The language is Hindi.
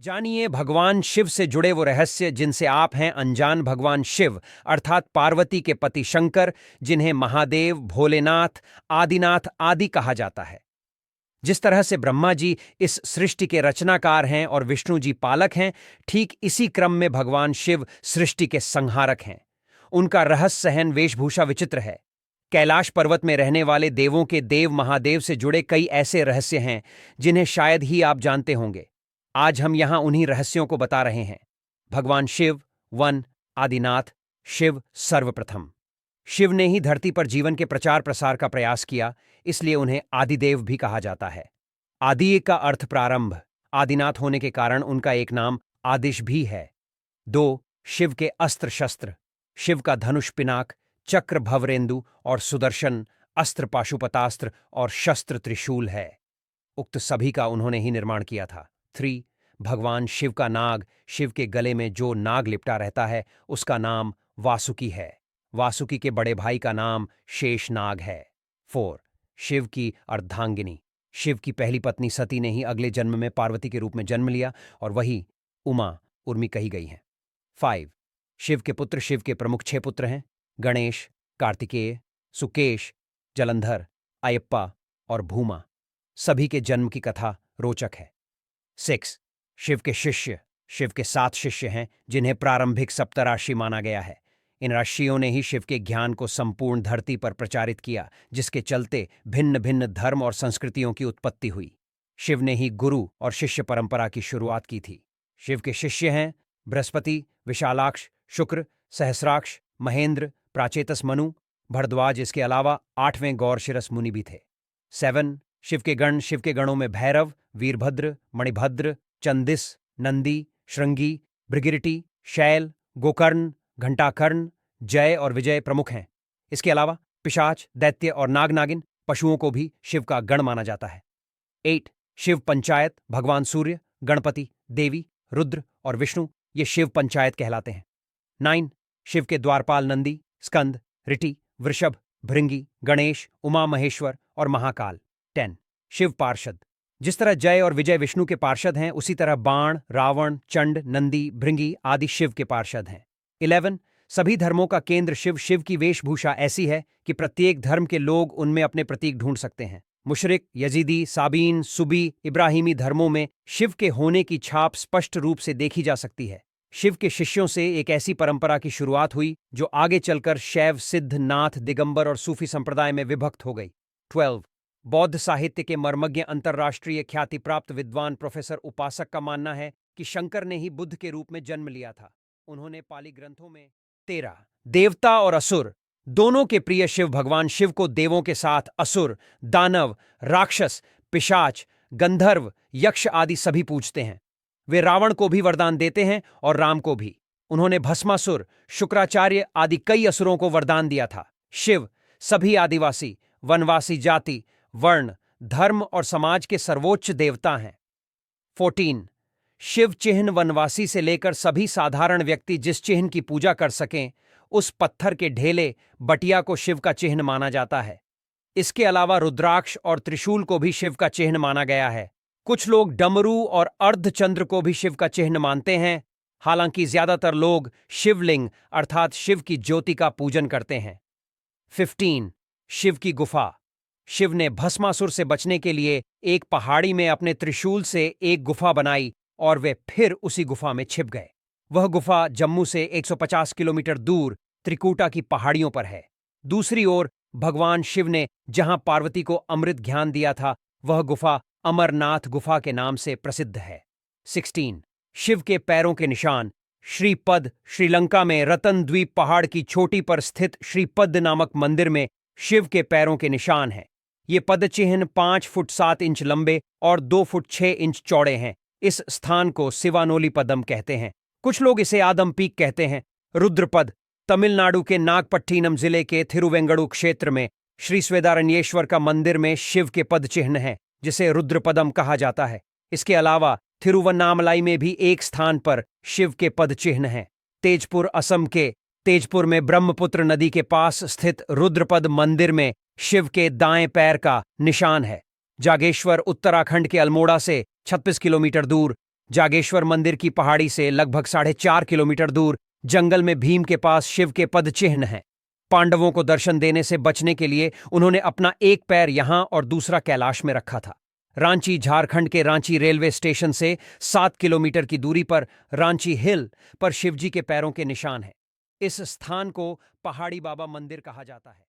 जानिए भगवान शिव से जुड़े वो रहस्य जिनसे आप हैं अनजान। भगवान शिव अर्थात पार्वती के पति शंकर, जिन्हें महादेव, भोलेनाथ, आदिनाथ आदि कहा जाता है। जिस तरह से ब्रह्मा जी इस सृष्टि के रचनाकार हैं और विष्णु जी पालक हैं, ठीक इसी क्रम में भगवान शिव सृष्टि के संहारक हैं। उनका रहस्यहन वेशभूषा विचित्र है। कैलाश पर्वत में रहने वाले देवों के देव महादेव से जुड़े कई ऐसे रहस्य हैं जिन्हें शायद ही आप जानते होंगे। आज हम यहां उन्हीं रहस्यों को बता रहे हैं। भगवान शिव वन आदिनाथ, शिव सर्वप्रथम। शिव ने ही धरती पर जीवन के प्रचार प्रसार का प्रयास किया, इसलिए उन्हें आदिदेव भी कहा जाता है। आदि का अर्थ प्रारंभ, आदिनाथ होने के कारण उनका एक नाम आदिश भी है। 2. शिव के अस्त्र शस्त्र। शिव का धनुष पिनाक, चक्र भवरेंदु और सुदर्शन, अस्त्र पाशुपतास्त्र और शस्त्र त्रिशूल है। उक्त सभी का उन्होंने ही निर्माण किया था। 3. भगवान शिव का नाग। शिव के गले में जो नाग लिपटा रहता है उसका नाम वासुकी है। वासुकी के बड़े भाई का नाम शेषनाग है। 4. शिव की अर्धांगिनी। शिव की पहली पत्नी सती ने ही अगले जन्म में पार्वती के रूप में जन्म लिया और वही उमा उर्मी कही गई हैं। 5. शिव के पुत्र। शिव के प्रमुख 6 पुत्र हैं: गणेश, कार्तिकेय, सुकेश, जलंधर, अयप्पा और भूमा। सभी के जन्म की कथा रोचक है। 6. शिव के शिष्य। शिव के 7 शिष्य हैं जिन्हें प्रारंभिक सप्तराशि माना गया है। इन राशियों ने ही शिव के ज्ञान को संपूर्ण धरती पर प्रचारित किया, जिसके चलते भिन्न भिन्न धर्म और संस्कृतियों की उत्पत्ति हुई। शिव ने ही गुरु और शिष्य परंपरा की शुरुआत की थी। शिव के शिष्य हैं बृहस्पति, विशालाक्ष, शुक्र, सहस्राक्ष, महेंद्र, प्राचेतस मनु, भरद्वाज। इसके अलावा 8वें गौरशिरस मुनि भी थे। 7. शिव के गण। शिव के गणों में भैरव, वीरभद्र, मणिभद्र, चंदिस, नंदी, श्रृंगी, भृगिरटी, शैल, गोकर्ण, घंटाकर्ण, जय और विजय प्रमुख हैं। इसके अलावा पिशाच, दैत्य और नाग नागिन पशुओं को भी शिव का गण माना जाता है। 8. शिव पंचायत। भगवान सूर्य, गणपति, देवी, रुद्र और विष्णु ये शिव पंचायत कहलाते हैं। 9. शिव के द्वारपाल नंदी, स्कंद, ऋटि, वृषभ, भृंगी, गणेश, उमा महेश्वर और महाकाल। 10. शिव पार्षद। जिस तरह जय और विजय विष्णु के पार्षद हैं, उसी तरह बाण, रावण, चंड, नंदी, भृंगी आदि शिव के पार्षद हैं। 11. सभी धर्मों का केंद्र शिव। शिव की वेशभूषा ऐसी है कि प्रत्येक धर्म के लोग उनमें अपने प्रतीक ढूंढ सकते हैं। मुशरिक, यजीदी, साबीन, सुबी, इब्राहिमी धर्मों में शिव के होने की छाप स्पष्ट रूप से देखी जा सकती है। शिव के शिष्यों से एक ऐसी परंपरा की शुरुआत हुई जो आगे चलकर शैव, सिद्ध, नाथ, दिगंबर और सूफी संप्रदाय में विभक्त हो गई। 12. बौद्ध साहित्य के मर्मज्ञ, अंतर्राष्ट्रीय ख्याति प्राप्त विद्वान प्रोफेसर उपासक का मानना है कि शंकर ने ही बुद्ध के रूप में जन्म लिया था। उन्होंने पाली ग्रंथों में 13. देवता और असुर। दोनों के प्रिय शिव भगवान शिव को देवों के साथ असुर, दानव, राक्षस, पिशाच, गंधर्व, यक्ष आदि सभी पूजते हैं। वे रावण को भी वरदान देते हैं और राम को भी। उन्होंने भस्मासुर, शुक्राचार्य आदि कई असुरों को वरदान दिया था। शिव सभी आदिवासी, वनवासी जाति, वर्ण, धर्म और समाज के सर्वोच्च देवता हैं। 14. शिव चिह्न। वनवासी से लेकर सभी साधारण व्यक्ति जिस चिह्न की पूजा कर सकें, उस पत्थर के ढेले बटिया को शिव का चिह्न माना जाता है। इसके अलावा रुद्राक्ष और त्रिशूल को भी शिव का चिह्न माना गया है। कुछ लोग डमरू और अर्धचंद्र को भी शिव का चिह्न मानते हैं, हालांकि ज्यादातर लोग शिवलिंग अर्थात शिव की ज्योति का पूजन करते हैं। 15. शिव की गुफा। शिव ने भस्मासुर से बचने के लिए एक पहाड़ी में अपने त्रिशूल से एक गुफा बनाई और वे फिर उसी गुफा में छिप गए। वह गुफा जम्मू से 150 किलोमीटर दूर त्रिकूटा की पहाड़ियों पर है। दूसरी ओर भगवान शिव ने जहां पार्वती को अमृत ज्ञान दिया था, वह गुफा अमरनाथ गुफा के नाम से प्रसिद्ध है। 16. शिव के पैरों के निशान। श्रीपद। श्रीलंका में रतन द्वीप पहाड़ की चोटी पर स्थित श्रीपद नामक मंदिर में शिव के पैरों के निशान हैं। ये पद चिन्ह 5 फुट 7 इंच लंबे और 2 फुट 6 इंच चौड़े हैं। इस स्थान को सिवानोली पदम कहते हैं। कुछ लोग इसे आदम पीक कहते हैं। रुद्रपद। तमिलनाडु के नागपट्टिनम जिले के थिरुवेंगडु क्षेत्र में श्री स्वेदारण्येश्वर का मंदिर में शिव के पद चिन्ह हैं, जिसे रुद्रपदम कहा जाता है। इसके अलावा थिरुवन्नामलाई में भी एक स्थान पर शिव के पद चिन्ह हैं। तेजपुर, असम के तेजपुर में ब्रह्मपुत्र नदी के पास स्थित रुद्रपद मंदिर में शिव के दाएं पैर का निशान है। जागेश्वर उत्तराखंड के अल्मोड़ा से 36 किलोमीटर दूर जागेश्वर मंदिर की पहाड़ी से लगभग 4.5 किलोमीटर दूर जंगल में भीम के पास शिव के पद चिन्ह हैं। पांडवों को दर्शन देने से बचने के लिए उन्होंने अपना एक पैर यहां और दूसरा कैलाश में रखा था। रांची झारखंड के रांची रेलवे स्टेशन से 7 किलोमीटर की दूरी पर रांची हिल पर शिवजी के पैरों के निशान हैं। इस स्थान को पहाड़ी बाबा मंदिर कहा जाता है।